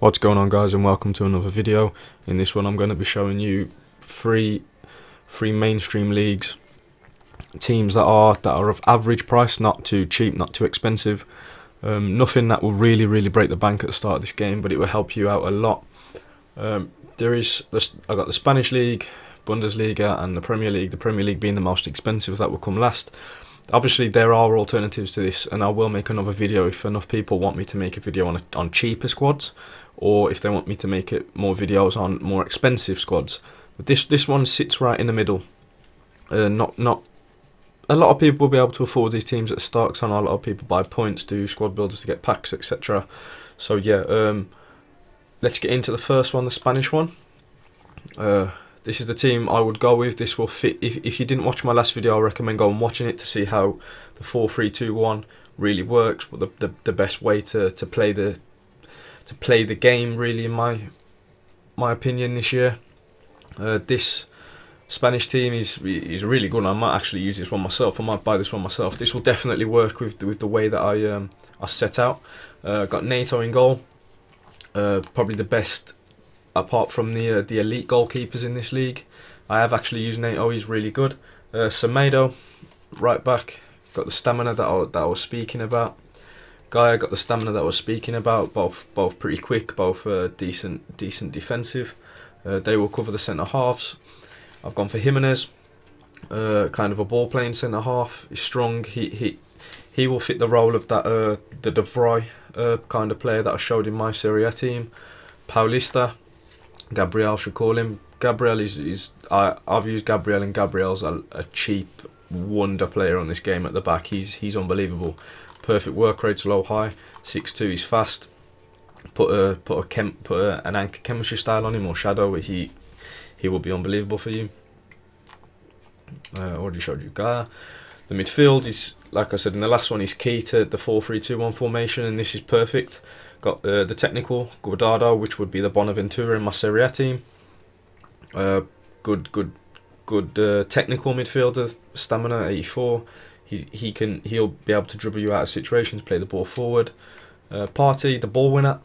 What's going on, guys, and welcome to another video. In this one I'm going to be showing you three mainstream leagues, teams that are of average price, not too cheap, not too expensive. Nothing that will really break the bank at the start of this game, but it will help you out a lot. I got the Spanish league, Bundesliga and the Premier League. The Premier League being the most expensive, that will come last. Obviously there are alternatives to this, and I will make another video if enough people want me to make a video on cheaper squads, or if they want me to make it more videos on more expensive squads. But this one sits right in the middle. Not a lot of people will be able to afford these teams at the start, because I know a lot of people buy points, do squad builders to get packs, etc. So yeah, let's get into the first one, the Spanish one. This is the team I would go with. This will fit. If you didn't watch my last video, I recommend going and watching it to see how the 4-3-2-1 really works. But the best way to play the game, really, in my opinion, this year. This Spanish team is really good. I might actually use this one myself. I might buy this one myself. This will definitely work with the way that I set out. Got Neto in goal. Probably the best, apart from the elite goalkeepers in this league. I have actually used Neto, he's really good. Semedo, right back, got the stamina that I was speaking about. Gaia got the stamina that I was speaking about, both pretty quick, both decent defensive. They will cover the centre halves. I've gone for Jimenez, kind of a ball playing centre half. He's strong, he will fit the role of that the De Vrij kind of player that I showed in my Serie A team. Paulista, Gabriel should call him. Gabriel I've used Gabriel, and Gabriel's a cheap wonder player on this game at the back. He's unbelievable. Perfect work rates, low high, 6'2", he's fast. Put an anchor chemistry style on him, or shadow, he will be unbelievable for you. Already showed you Gaia. The midfield is, like I said in the last one, is key to the 4-3-2-1 formation, and this is perfect. Got the technical Guardado, which would be the Bonaventura in my Serie A team. Good technical midfielder, stamina 84. He'll be able to dribble you out of situations, play the ball forward. Partey, the ball winner,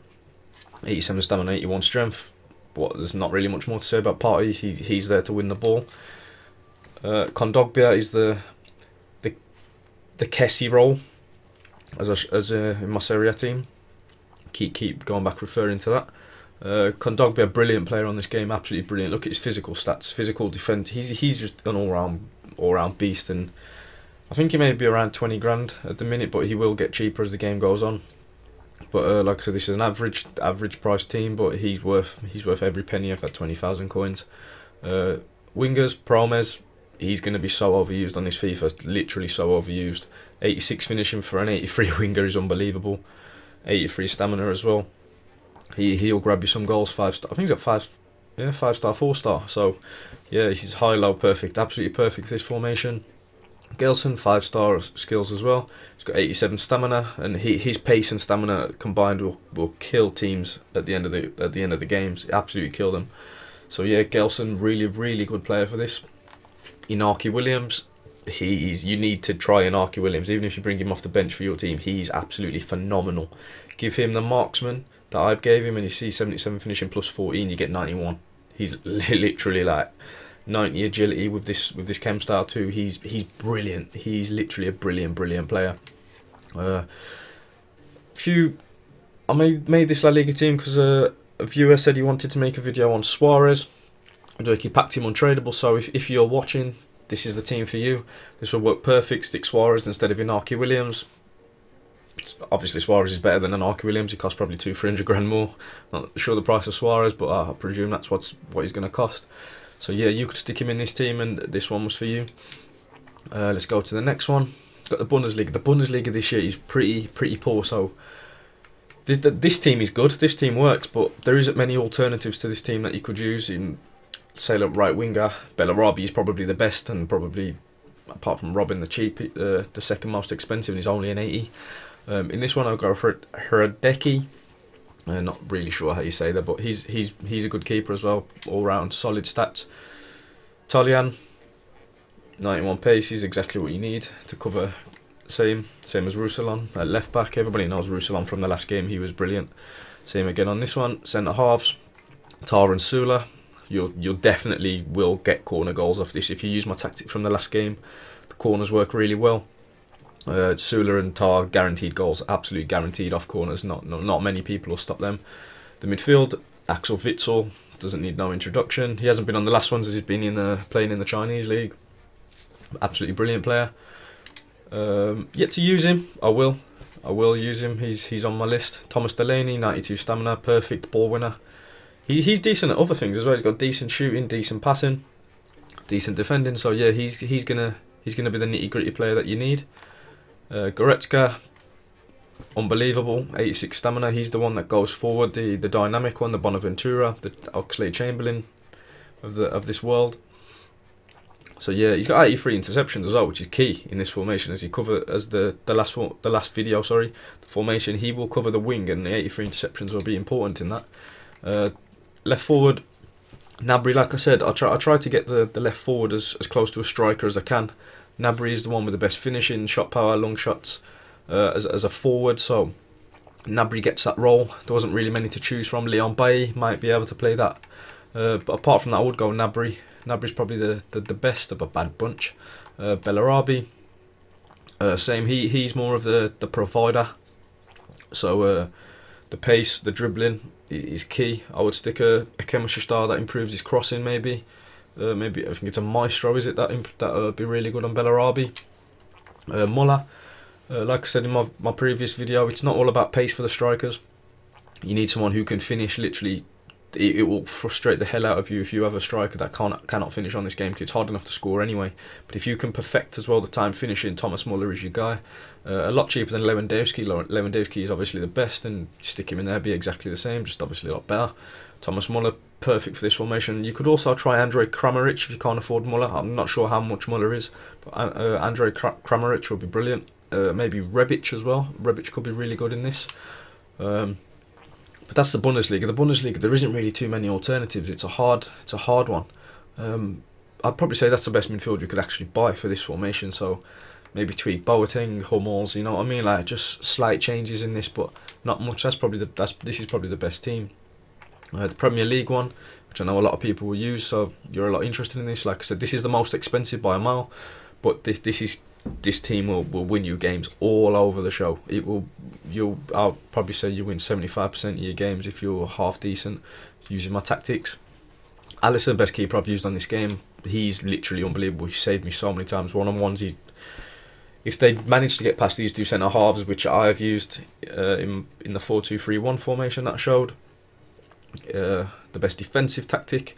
87 stamina, 81 strength. But there's not really much more to say about Partey. He's there to win the ball. Kondogbia is the Kessie role as in my Serie A team. Keep going back referring to that. Kondogbia, a brilliant player on this game, absolutely brilliant. Look at his physical stats, physical defense. He's just an all-round beast, and I think he may be around 20 grand at the minute, but he will get cheaper as the game goes on. But like I said, this is an average price team, but he's worth every penny of that 20,000 coins. Wingers, Promes, he's going to be so overused on this FIFA, literally so overused. 86 finishing for an 83 winger is unbelievable. 83 stamina as well. He'll grab you some goals. 5-star. I think he's got 5-star, 4-star. So yeah, he's high, low, perfect, absolutely perfect for this formation. Gelson, 5-star skills as well. He's got 87 stamina, and his pace and stamina combined will kill teams at the end of the games. Absolutely kill them. So yeah, Gelson, really good player for this. Inaki Williams, you need to try Inaki Williams. Even if you bring him off the bench for your team, he's absolutely phenomenal. Give him the marksman that I gave him, and you see 77 finishing plus 14, you get 91. He's literally like 90 agility with this chem style too. He's brilliant. He's literally a brilliant player. I made this La Liga team because a viewer said he wanted to make a video on Suarez. He packed him untradeable, so if you're watching, this is the team for you. This will work perfect. Stick Suarez instead of Inaki Williams. Obviously Suarez is better than Inaki Williams. He costs probably 200-300 grand more. Not sure the price of Suarez, but I presume that's what he's going to cost. So yeah, you could stick him in this team, and this one was for you. Let's go to the next one. Got the Bundesliga. The Bundesliga this year is pretty poor. So this team is good. This team works, but there isn't many alternatives to this team that you could use. In say, like, right winger, Bellarabi is probably the best, and probably, apart from Robin, the second most expensive, and he's only an 80. In this one, I'll go for Hradecki. Not really sure how you say that, but he's a good keeper as well. All round solid stats. Tolian, 91 pace. He's exactly what you need to cover. Same as Roussillon at left back. Everybody knows Roussillon from the last game. He was brilliant. Same again on this one. Centre halves, Tar and Sula. You'll definitely will get corner goals off this if you use my tactic from the last game. The corners work really well. Sula and Tar guaranteed goals, absolutely guaranteed off corners. Not many people will stop them. The midfield, Axel Witsel, doesn't need no introduction. He hasn't been on the last ones as he's been playing in the Chinese league. Absolutely brilliant player. Yet to use him, I will use him. He's on my list. Thomas Delaney, 92 stamina, perfect ball winner. He's decent at other things as well. He's got decent shooting, decent passing, decent defending. So yeah, he's gonna be the nitty gritty player that you need. Goretzka, unbelievable, 86 stamina. He's the one that goes forward, the dynamic one, the Bonaventura, the Oxlade-Chamberlain of this world. So yeah, he's got 83 interceptions as well, which is key in this formation. As he cover as the last video, sorry, the formation, he will cover the wing, and the 83 interceptions will be important in that. Left forward, Gnabry, like I said, I try to get the left forward as close to a striker as I can. Gnabry is the one with the best finishing, shot power, long shots as a forward, so Gnabry gets that role. There wasn't really many to choose from. Leon Bailly might be able to play that, but apart from that, I would go Gnabry. Gnabry's probably the best of a bad bunch. Bellarabi, same. He's more of the provider, so the pace, the dribbling is key. I would stick a chemistry star that improves his crossing, maybe. Maybe I think it's a Maestro, is it? That would be really good on Bellarabi. Muller, like I said in my previous video, it's not all about pace for the strikers. You need someone who can finish. Literally, it will frustrate the hell out of you if you have a striker that cannot finish on this game, because it's hard enough to score anyway. But if you can perfect as well the time finishing, Thomas Muller is your guy. A lot cheaper than Lewandowski. Lewandowski is obviously the best, and stick him in there, be exactly the same, just obviously a lot better. Thomas Muller, perfect for this formation. You could also try Andrej Kramaric if you can't afford Muller. I'm not sure how much Muller is, but Andrej Kramaric will be brilliant. Maybe Rebic as well. Rebic could be really good in this. But that's the Bundesliga. The Bundesliga, there isn't really too many alternatives. It's a hard one. I'd probably say that's the best midfield you could actually buy for this formation. So maybe tweak Boateng, Hummels. You know what I mean? Like just slight changes in this, but not much. This is probably the best team. The Premier League one, which I know a lot of people will use. So you're a lot interested in this. Like I said, this is the most expensive by a mile, but this team will win you games all over the show. I'll probably say you win 75% of your games if you're half decent using my tactics. Alisson, best keeper I've used on this game. He's literally unbelievable. He saved me so many times. One-on-ones. If they manage to get past these two centre halves, which I have used in the 4-2-3-1 formation that I showed, the best defensive tactic.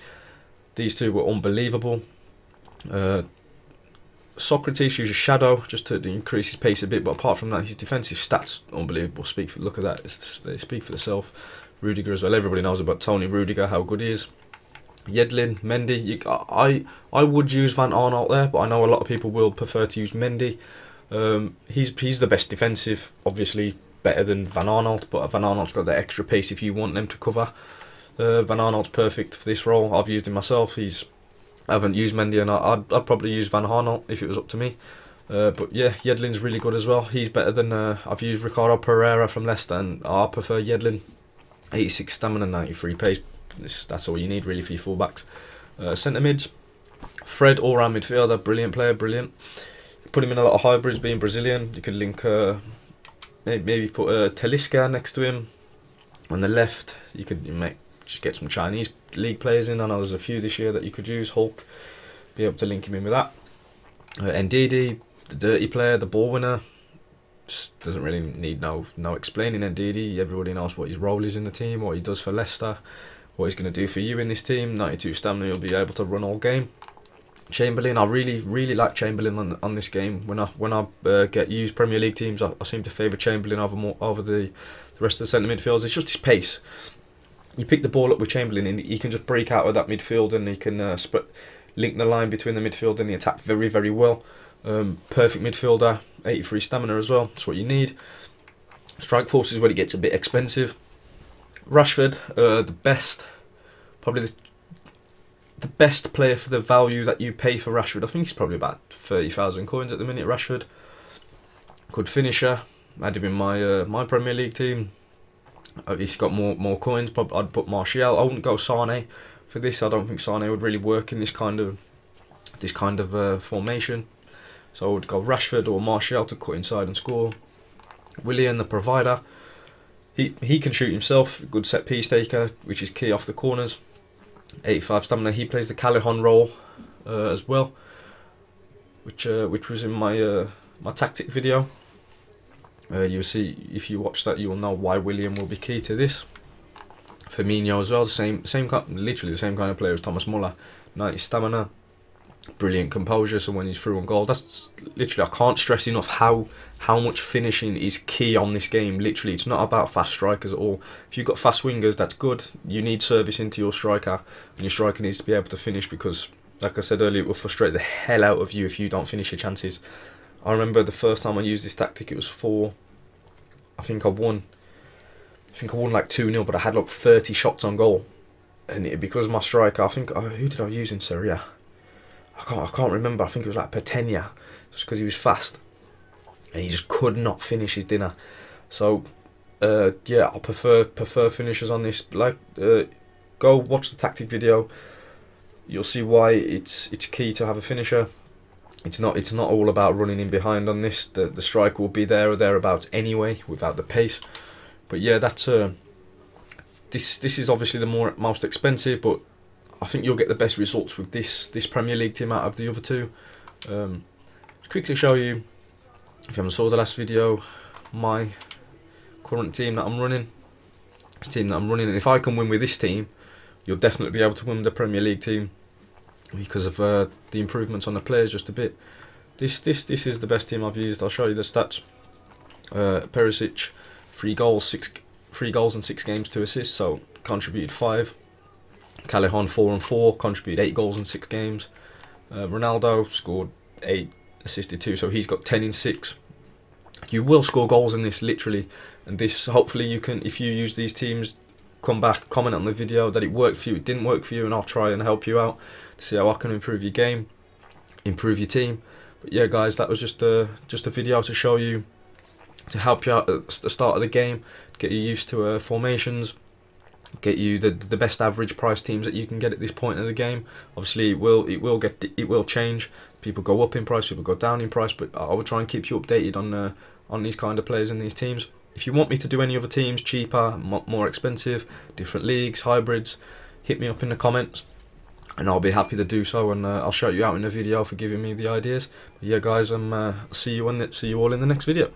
These two were unbelievable. Socrates uses shadow just to increase his pace a bit, but apart from that, his defensive stats unbelievable. Look at that, they speak for themselves. Rudiger as well. Everybody knows about Tony Rudiger, how good he is. Yedlin, Mendy. I would use Van Aanholt there, but I know a lot of people will prefer to use Mendy. He's the best defensive, obviously better than Van Aanholt, but Van Aanholt's got that extra pace if you want them to cover. Van Aanholt's perfect for this role. I've used him myself. I haven't used Mendy, and I'd probably use Van Aanholt if it was up to me. But yeah, Yedlin's really good as well. He's better than I've used Ricardo Pereira from Leicester, and I prefer Yedlin. 86 stamina, 93 pace. That's all you need really for your fullbacks. Centre mids, Fred, all-round midfielder, brilliant player, brilliant. Put him in a lot of hybrids, being Brazilian. You could link maybe put Talisca next to him. On the left, you could just get some Chinese league players in. I know there's a few this year that you could use. Hulk, be able to link him in with that. Ndidi, the dirty player, the ball winner. Just doesn't really need no explaining. Ndidi, everybody knows what his role is in the team, what he does for Leicester, what he's going to do for you in this team. 92 stamina, you'll be able to run all game. Chamberlain, I really like Chamberlain on this game. When I get used Premier League teams, I seem to favour Chamberlain over the rest of the centre midfielders. It's just his pace. You pick the ball up with Chamberlain, and he can just break out of that midfield, and he can link the line between the midfield and the attack very, very well. Perfect midfielder, 83 stamina as well. That's what you need. Strike force is where it gets a bit expensive. Rashford, probably the best player for the value that you pay for Rashford. I think he's probably about 30,000 coins at the minute. Rashford, good finisher. Had him in my Premier League team. If you've got more coins, I'd put Martial. I wouldn't go Sane for this. I don't think Sane would really work in this kind of formation. So I would go Rashford or Martial to cut inside and score. Willian, the provider, he can shoot himself. Good set piece taker, which is key off the corners. 85 stamina. He plays the Callejon role as well, which was in my my tactic video. You'll see, if you watch that, you will know why William will be key to this. Firmino as well, literally the same kind of player as Thomas Muller. 90 stamina, brilliant composure. So when he's through on goal, that's literally, I can't stress enough how much finishing is key on this game. Literally, it's not about fast strikers at all. If you've got fast wingers, that's good. You need service into your striker, and your striker needs to be able to finish, because, like I said earlier, it will frustrate the hell out of you if you don't finish your chances. I remember the first time I used this tactic, it was I think I won like 2-0, but I had like 30 shots on goal, and because of my striker, I think, who did I use in Serie A? I can't remember. I think it was like Petenia, just because he was fast, and he just could not finish his dinner. So yeah, I prefer finishers on this. Like, go watch the tactic video. You'll see why it's key to have a finisher. It's not all about running in behind on this. The striker will be there or thereabouts anyway without the pace. But yeah, that's this is obviously the most expensive, but I think you'll get the best results with this Premier League team out of the other two. To quickly show you, if you haven't saw the last video, my current team that I'm running. And if I can win with this team, you'll definitely be able to win with the Premier League team, because of the improvements on the players just a bit. This is the best team I've used. I'll show you the stats. Perisic, 3 goals and 6 games, 2 assists, so contributed 5. Callejon 4 and 4, contributed 8 goals in 6 games. Ronaldo scored 8, assisted 2, so he's got 10 in 6. You will score goals in this, literally, and this, hopefully you can, if you use these teams, come back, comment on the video that it worked for you, it didn't work for you, and I'll try and help you out to see how I can improve your game, improve your team. But yeah, guys, that was just a video to show you, to help you out at the start of the game, get you used to formations, get you the best average price teams that you can get at this point of the game. Obviously, it will change. People go up in price, people go down in price, but I will try and keep you updated on these kind of players and these teams. If you want me to do any other teams, cheaper, more expensive, different leagues, hybrids, hit me up in the comments, and I'll be happy to do so, and I'll shout you out in a video for giving me the ideas. But yeah, guys, see you all in the next video.